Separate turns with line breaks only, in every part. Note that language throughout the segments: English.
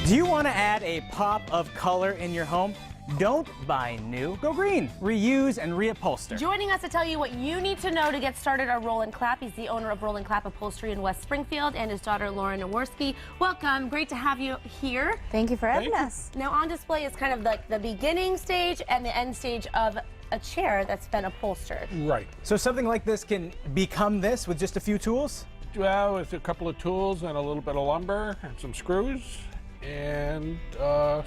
Do you want to add a pop of color in your home? Don't buy new. Go green. Reuse and reupholster.
Joining us to tell you what you need to know to get started are Roland Clapp. He's the owner of Roland Clapp Upholstery in West Springfield, and his daughter Lauren Jaworski. Welcome. Great to have you here.
Thank you for having us.
Now on display is kind of like the beginning stage and the end stage of a chair that's been upholstered.
Right.
So something like this can become this with just a few tools?
Well, with a couple of tools and a little bit of lumber and some screws and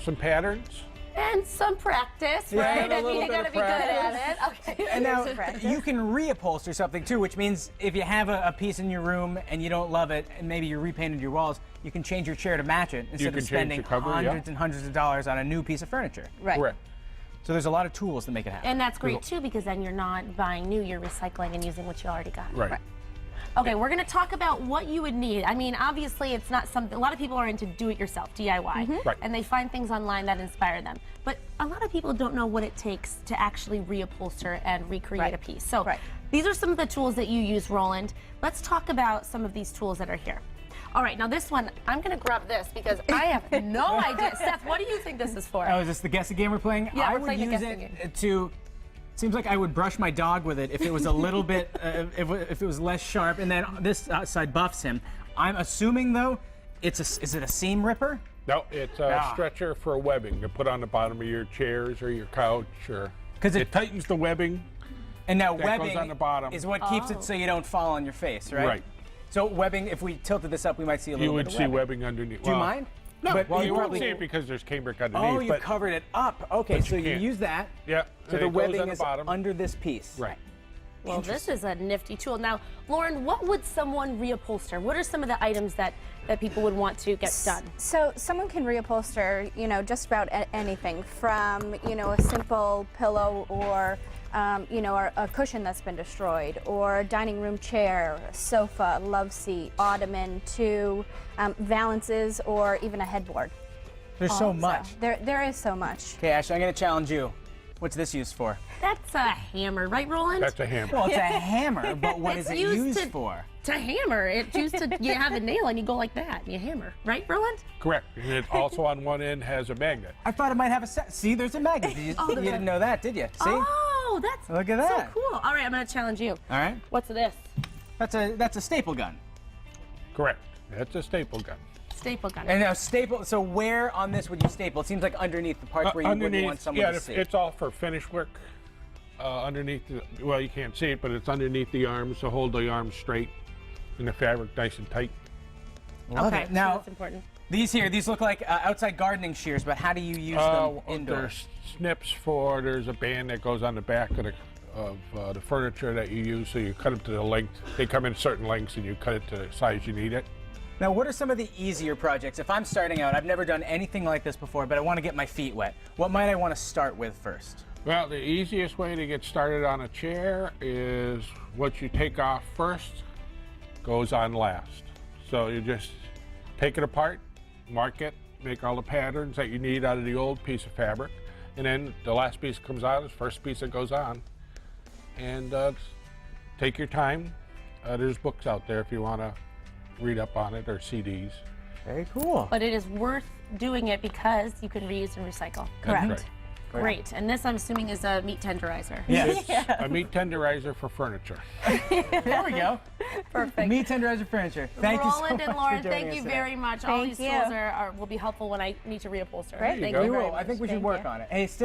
some patterns.
And some practice,
Yeah,
right?
a
I mean,
little
you
bit
gotta
of
be good at it. Okay.
And now
Practice.
you can reupholster something too, which means if you have a piece in your room and you don't love it, and maybe you repainted your walls, you can change your chair to match it instead
can
of spending
change the cover,
hundreds and hundreds of dollars on a new piece of furniture.
Right.
Correct.
So there's a lot of tools that make it happen.
And that's great too, because then you're not buying new, you're recycling and using what you already got.
Right.
Okay, we're going to talk about what you would need. I mean, obviously, it's not something, a lot of people are into do-it-yourself, DIY,
Right.
and they find things online that inspire them. But a lot of people don't know what it takes to actually reupholster and recreate a piece. So these are some of the tools that you use, Roland. Let's talk about some of these tools that are here. All right, now this one, I'm going to grab this because I have no idea. Steph, what do you think this is for?
Oh, is this the guessing game we're playing?
Yeah,
I
we're
would
playing the
use
guessing
it
game.
to. Seems like I would brush my dog with it if it was a little bit, if it was less sharp, and then this side buffs him. I'm assuming though, is it a seam ripper?
No, it's a stretcher for webbing to put on the bottom of your chairs or your couch, or
'Cause
it tightens the webbing.
And now
That
webbing
goes on the bottom.
is what keeps it so you don't fall on your face, right?
Right.
So webbing, if we tilted this up, we might see a
You
little
would
bit of
see
webbing.
webbing underneath.
Do you mind?
No,
But
well,
you
you won't
probably-
see it because there's cambric underneath.
Oh, you
but
covered it up. Okay,
but
so
you
you
can't.
use that.
Yeah.
So
and
the
it goes
webbing
on the
is
bottom.
under this piece.
Right.
Well, this is a nifty tool. Now, Lauren, what would someone reupholster? What are some of the items that people would want to get done?
So someone can reupholster, just about anything from, a simple pillow or, or a cushion that's been destroyed, or a dining room chair, sofa, love seat, ottoman, to valances, or even a headboard.
There's so much.
There is so much.
Okay, Ashley, I'm going to challenge you. What's this used for?
That's a hammer, right, Roland?
That's a hammer.
Well, it's a hammer, but what is
It's
it
used
used for?
To hammer. It's used to, you have a nail and you go like that and you hammer. Right, Roland?
Correct. And it also on one end has a magnet.
I thought it might have a set. See, there's a magnet. You didn't know that, did you? See?
Oh, that's
Look at that.
so cool. All right, I'm going to challenge you.
All right.
What's this?
That's a staple gun.
Correct. That's a staple gun.
Staple gun.
And now staple. So where on this would you staple? It seems like underneath the parts where you wouldn't want someone to see.
It's all for finish work. Underneath, well, you can't see it, but it's underneath the arms to hold the arms straight and the fabric nice and tight.
Love
okay,
it. Now,
so that's important.
these look like outside gardening shears, but how do you use them indoors?
There's snips for, there's a band that goes on the back of the furniture that you use, so you cut them to the length. They come in certain lengths and you cut it to the size you need it.
Now, what are some of the easier projects? If I'm starting out, I've never done anything like this before, but I want to get my feet wet. What might I want to start with first?
Well, the easiest way to get started on a chair is what you take off first goes on last. So you just take it apart, mark it, make all the patterns that you need out of the old piece of fabric, and then the last piece comes out is the first piece that goes on. And take your time. There's books out there if you want to read up on it, or CDs.
Very cool.
But it is worth doing it because you can reuse and recycle.
Correct.
Right.
Great. And this, I'm assuming, is a meat tenderizer.
Yes.
It's a meat tenderizer for furniture.
There we go.
Perfect.
Meat tenderizer furniture. Thank you so
Roland
much
and Lauren,
for joining
thank you
us today.
very much. All
Thank
these
you.
tools will be helpful when I need to reupholster.
Great.
Thank
go.
you
We
very
will.
much.
I think we should
Thank
work
you.
on it. Hey, still.